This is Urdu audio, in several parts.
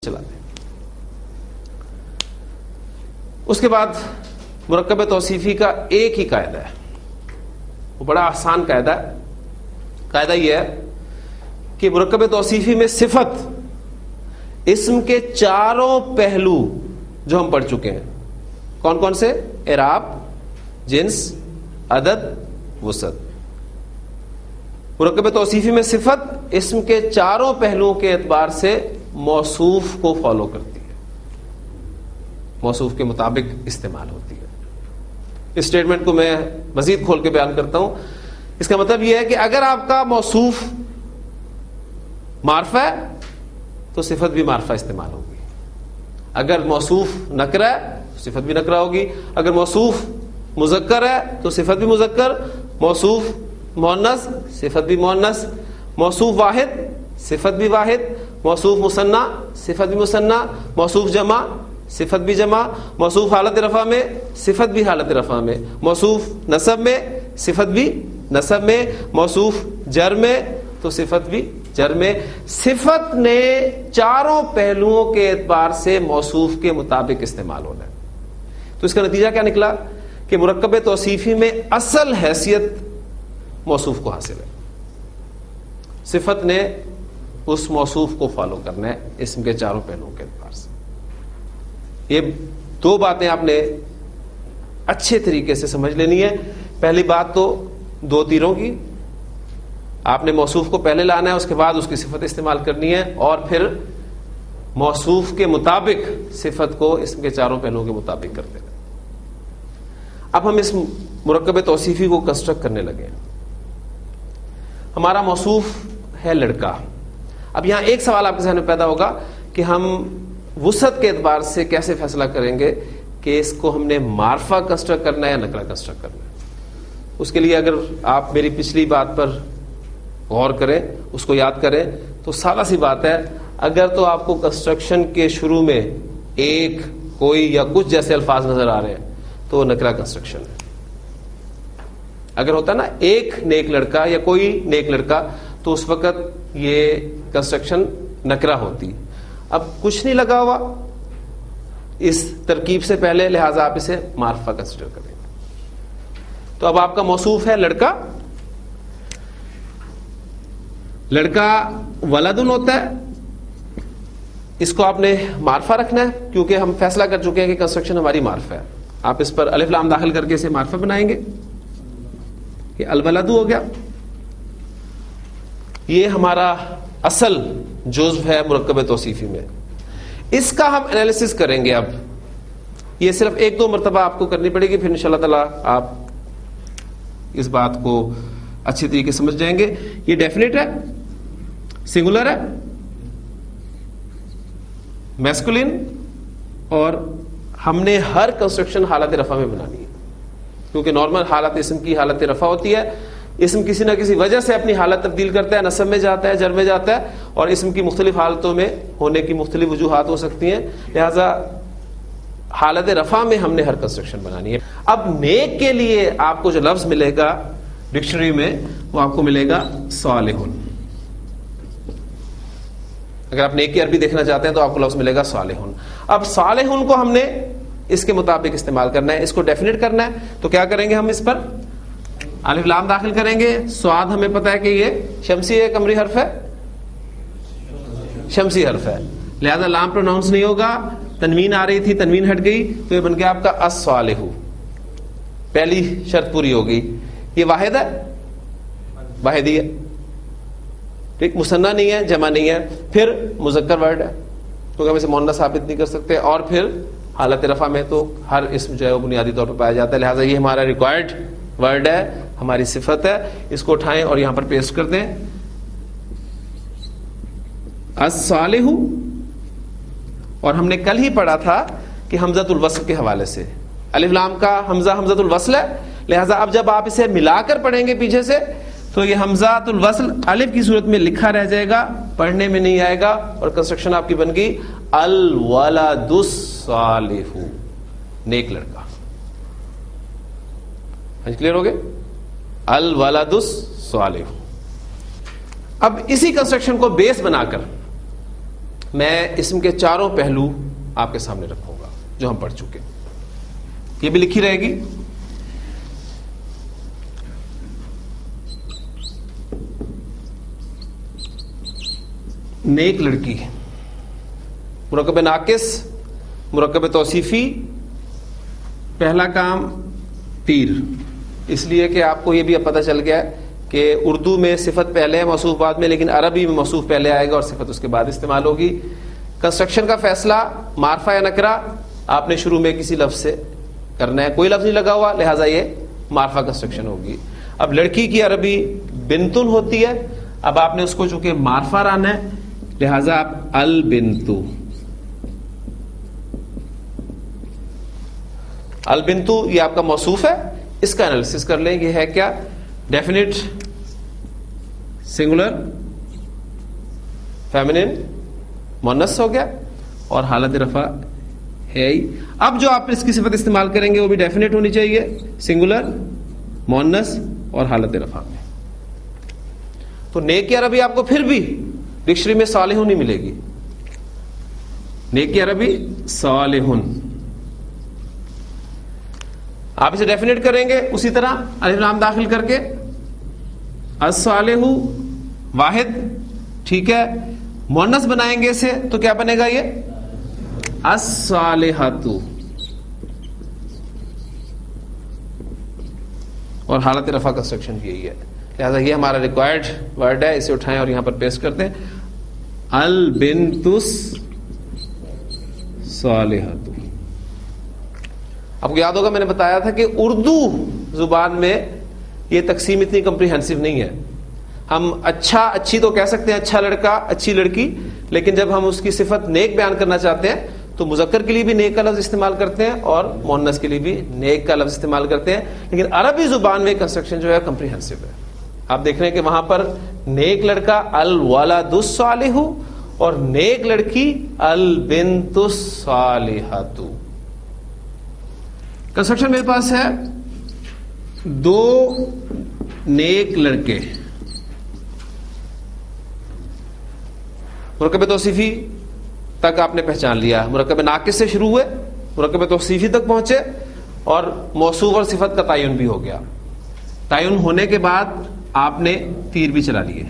چلاتے ہیں. اس کے بعد مرکب توصیفی کا ایک ہی قاعدہ ہے, وہ بڑا آسان قاعدہ ہے. قاعدہ یہ ہے کہ مرکب توصیفی میں صفت اسم کے چاروں پہلو جو ہم پڑھ چکے ہیں, کون کون سے؟ اعراب, جنس, عدد, وسعت. مرکب توصیفی میں صفت اسم کے چاروں پہلوؤں کے اعتبار سے موصوف کو فالو کرتی ہے, موصوف کے مطابق استعمال ہوتی ہے. اس اسٹیٹمنٹ کو میں مزید کھول کے بیان کرتا ہوں. اس کا مطلب یہ ہے کہ اگر آپ کا موصوف معرفہ ہے تو صفت بھی معرفہ استعمال ہوگی. اگر موصوف نکرہ ہے تو صفت بھی نکرہ ہوگی. اگر موصوف مذکر ہے تو صفت بھی مذکر, موصوف مؤنث صفت بھی مؤنث, موصوف واحد صفت بھی واحد, موصوف مثنی صفت بھی مثنی, موصوف جمع صفت بھی جمع, موصوف حالت رفع میں صفت بھی حالت رفع میں, موصوف نصب میں صفت بھی نصب میں, موصوف جر میں تو صفت بھی جر میں. صفت نے چاروں پہلوؤں کے اعتبار سے موصوف کے مطابق استعمال ہونا ہے. تو اس کا نتیجہ کیا نکلا کہ مرکب توصیفی میں اصل حیثیت موصوف کو حاصل ہے. صفت نے اس موصوف کو فالو کرنا ہے اسم کے چاروں پہلوؤں کے اعتبار سے. یہ دو باتیں آپ نے اچھے طریقے سے سمجھ لینی ہے. پہلی بات تو دو تیروں کی, آپ نے موصوف کو پہلے لانا ہے, اس کے بعد اس کی صفت استعمال کرنی ہے, اور پھر موصوف کے مطابق صفت کو اسم کے چاروں پہلوؤں کے مطابق کرتے ہیں. اب ہم اس مرکب توصیفی کو کنسٹرکٹ کرنے لگے. ہمارا موصوف ہے لڑکا. اب یہاں ایک سوال آپ کے ذہن میں پیدا ہوگا کہ ہم وسعت کے اعتبار سے کیسے فیصلہ کریں گے کہ اس کو ہم نے معرفہ کنسٹرکٹ کرنا ہے یا نکرہ کنسٹرکٹ کرنا ہے. اس کے لیے اگر آپ میری پچھلی بات پر غور کریں, اس کو یاد کریں, تو سادہ سی بات ہے, اگر تو آپ کو کنسٹرکشن کے شروع میں ایک, کوئی یا کچھ جیسے الفاظ نظر آ رہے ہیں تو نکرہ کنسٹرکشن ہے. اگر ہوتا ہے نا ایک نیک لڑکا یا کوئی نیک لڑکا, تو اس وقت یہ کنسٹرکشن نکرہ ہوتی. اب کچھ نہیں لگا ہوا اس ترکیب سے پہلے, لہٰذا آپ اسے معرفہ کنسیڈر کریں. تو اب آپ کا موصوف ہے لڑکا. لڑکا ولدن ہوتا ہے, اس کو آپ نے معرفہ رکھنا ہے کیونکہ ہم فیصلہ کر چکے ہیں کہ کنسٹرکشن ہماری معرفہ ہے. آپ اس پر الف لام داخل کر کے اسے معرفہ بنائیں گے. یہ الولد ہو گیا. یہ ہمارا اصل جزو ہے مرکب توصیفی میں. اس کا ہم انالیسس کریں گے. اب یہ صرف ایک دو مرتبہ آپ کو کرنی پڑے گی, پھر انشاءاللہ تعالی آپ اس بات کو اچھی طریقے سے سمجھ جائیں گے. یہ ڈیفینٹ ہے, سنگولر ہے, میسکولین, اور ہم نے ہر کنسٹرکشن حالت رفع میں بنانی ہے کیونکہ نارمل حالت اسم کی حالت رفع ہوتی ہے. اسم کسی نہ کسی وجہ سے اپنی حالت تبدیل کرتا ہے, نصب میں جاتا ہے, جر میں جاتا ہے, اور اسم کی مختلف حالتوں میں ہونے کی مختلف وجوہات ہو سکتی ہیں. لہذا حالت رفع میں ہم نے ہر کنسٹرکشن بنانی ہے. اب نیک کے لیے آپ کو جو لفظ ملے گا ڈکشنری میں وہ آپ کو ملے گا صالحون. اگر آپ نیک کی عربی دیکھنا چاہتے ہیں تو آپ کو لفظ ملے گا صالحون. اب صالحون کو ہم نے اس کے مطابق استعمال کرنا ہے, اس کو ڈیفینیٹ کرنا ہے. تو کیا کریں گے ہم اس پر الف لام داخل کریں گے. سواد ہمیں پتا ہے کہ یہ شمسی ہے, قمری حرف ہے, شمسی حرف ہے, لہذا لام پروناؤنس نہیں ہوگا. تنوین آ رہی تھی, تنوین ہٹ گئی, تو یہ بن گیا آپ کا الصالح. پہلی شرط پوری ہو گئی. یہ واحد ہے, واحد ہی ہے, ٹھیک, مثنیٰ نہیں ہے, جمع نہیں ہے. پھر مذکر ورڈ ہے کیونکہ ہم اسے مؤنث ثابت نہیں کر سکتے, اور پھر حالت رفع میں تو ہر اسم جو ہے وہ بنیادی طور پر پایا جاتا ہے. لہٰذا یہ ہمارا ریکوائرڈ ورڈ ہے, ہماری صفت ہے. اس کو اٹھائیں اور یہاں پر پیسٹ کر دیں. الصالح, اور ہم نے کل ہی پڑھا تھا کہ حمزۃ الوصل کے حوالے سے الف لام کا حمزہ حمزۃ الوصل ہے. لہٰذا اب جب آپ اسے ملا کر پڑھیں گے پیچھے سے تو یہ حمزۃ الوصل الف کی صورت میں لکھا رہ جائے گا, پڑھنے میں نہیں آئے گا, اور کنسٹرکشن آپ کی بن گئی الولد الصالح, نیک لڑکا. کلیئر ہو گئے؟ الولد الصالح. اب اسی کنسٹرکشن کو بیس بنا کر میں اسم کے چاروں پہلو آپ کے سامنے رکھوں گا جو ہم پڑھ چکے. یہ بھی لکھی رہے گی. نیک لڑکی، مرکب ناقص، مرکب توصیفی. پہلا کام تیر، اس لیے کہ آپ کو یہ بھی اب پتہ چل گیا کہ اردو میں صفت پہلے ہے موصوف بعد میں، لیکن عربی میں موصوف پہلے آئے گا اور صفت اس کے بعد استعمال ہوگی. کنسٹرکشن کا فیصلہ معرفہ یا نکرہ آپ نے شروع میں کسی لفظ سے کرنا ہے. کوئی لفظ نہیں لگا ہوا، لہٰذا یہ معرفہ کنسٹرکشن ہوگی. اب لڑکی کی عربی بنتن ہوتی ہے. اب آپ نے اس کو چونکہ معرفہ لانا ہے، لہذا آپ البنتو. البنتو یہ آپ کا موصوف ہے. اس کا انالیسس کر لیں. یہ ہے کیا؟ ڈیفینٹ سنگولر فیمنن مؤنث ہو گیا اور حالت رفع ہے ہی. اب جو آپ اس کی صفت استعمال کریں گے وہ بھی ڈیفینٹ ہونی چاہیے، سنگولر مؤنث اور حالت رفع میں. تو نیک کی عربی آپ کو پھر بھی ڈکشنری میں صالحون نہیں ملے گی. نیک کی عربی صالحون. آپ اسے ڈیفینیٹ کریں گے اسی طرح الف لام داخل کر کے. الصالح واحد، ٹھیک ہے. مؤنث بنائیں گے اسے تو کیا بنے گا؟ یہ الصالحات. اور حالت رفع کنسٹرکشن یہی ہے. لہذا یہ ہمارا ریکوائرڈ ورڈ ہے. اسے اٹھائیں اور یہاں پر پیسٹ کر دیں. البنت الصالحات. آپ کو یاد ہوگا میں نے بتایا تھا کہ اردو زبان میں یہ تقسیم اتنی کمپریہنسو نہیں ہے. ہم اچھا اچھی تو کہہ سکتے ہیں، اچھا لڑکا اچھی لڑکی، لیکن جب ہم اس کی صفت نیک بیان کرنا چاہتے ہیں تو مذکر کے لیے بھی نیک کا لفظ استعمال کرتے ہیں اور مؤنث کے لیے بھی نیک کا لفظ استعمال کرتے ہیں. لیکن عربی زبان میں کنسٹرکشن جو ہے کمپریہنسو ہے. آپ دیکھ رہے ہیں کہ وہاں پر نیک لڑکا الولد الصالح اور نیک لڑکی البنت الصالحۃ. کنسٹرکشن میرے پاس ہے دو نیک لڑکے. مرکب توصیفی تک آپ نے پہچان لیا. مرکب ناقص سے شروع ہوئے، مرکب توصیفی تک پہنچے اور موصوف اور صفت کا تعین بھی ہو گیا. تعین ہونے کے بعد آپ نے تیر بھی چلا لیے.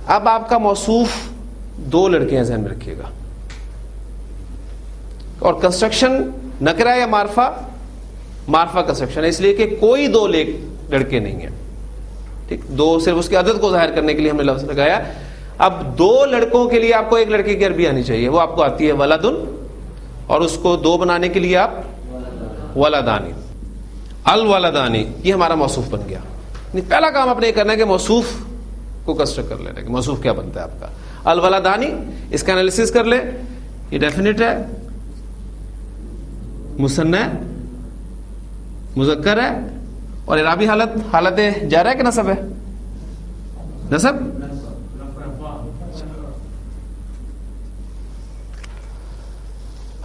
اب آپ کا موصوف دو لڑکے ہیں، ذہن میں رکھیے گا. اور کنسٹرکشن نکرہ یا معرفہ؟ معرفہ کنسٹرکشن ہے، اس لیے کہ کوئی دو لڑکے نہیں ہیں. ٹھیک، دو صرف اس کی عدد کو ظاہر کرنے کے لیے ہم نے لفظ لگایا. اب دو لڑکوں کے لیے آپ کو ایک لڑکے کی عربی آنی چاہیے. وہ آپ کو آتی ہے ولدن، اور اس کو دو بنانے کے لیے آپ ولدانی. الولدانی یہ ہمارا موصوف بن گیا. پہلا کام آپ نے یہ کرنا ہے کہ موصوف کو کنسٹرکٹ کر لینا کہ موصوف کیا بنتا ہے آپ کا. الولدانی، اس کا انالیسس کر لیں. یہ ڈیفینیٹ ہے، مثنی مذکر ہے اور اعرابی حالت جارہ ہے کہ نصب ہے؟ نصب.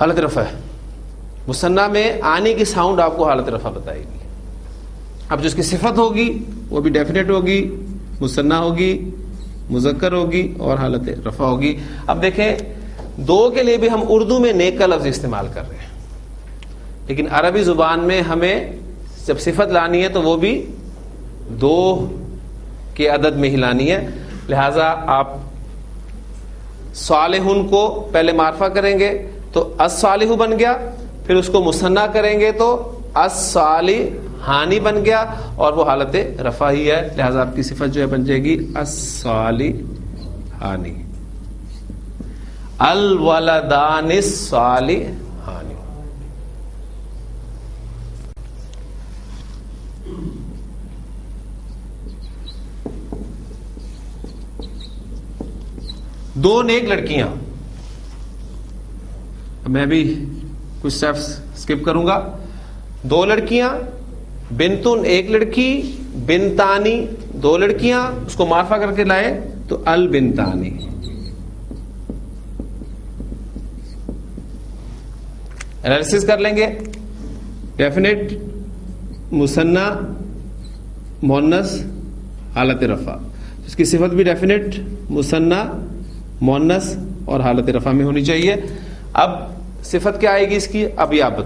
حالت رفع ہے. مثنی میں آنے کی ساؤنڈ آپ کو حالت رفع بتائے گی. اب جو اس کی صفت ہوگی وہ بھی ڈیفینیٹ ہوگی، مثنی ہوگی، مذکر ہوگی اور حالت رفع ہوگی. اب دیکھیں دو کے لیے بھی ہم اردو میں نیک کا لفظ استعمال کر رہے ہیں، لیکن عربی زبان میں ہمیں جب صفت لانی ہے تو وہ بھی دو کے عدد میں ہی لانی ہے. لہذا آپ صالحون کو پہلے معرفہ کریں گے تو الصالح بن گیا، پھر اس کو مثنی کریں گے تو الصالحانی بن گیا اور وہ حالت رفع ہی ہے. لہذا آپ کی صفت جو ہے بن جائے گی الصالحانی. الولدان الصالحانی. دو نیک لڑکیاں. میں بھی کچھ اسٹیپس اسکپ کروں گا. دو لڑکیاں، بنتن ایک لڑکی، بنتانی دو لڑکیاں. اس کو معرفہ کر کے لائے تو البنتانی. انالیسس کر لیں گے. ڈیفینیٹ، مثنی، مؤنث، حالت رفع. اس کی صفت بھی ڈیفینیٹ، مثنی، مؤنث اور حالت رفع میں ہونی چاہیے. اب صفت کیا آئے گی اس کی؟ اب یہ آپ بتائیں.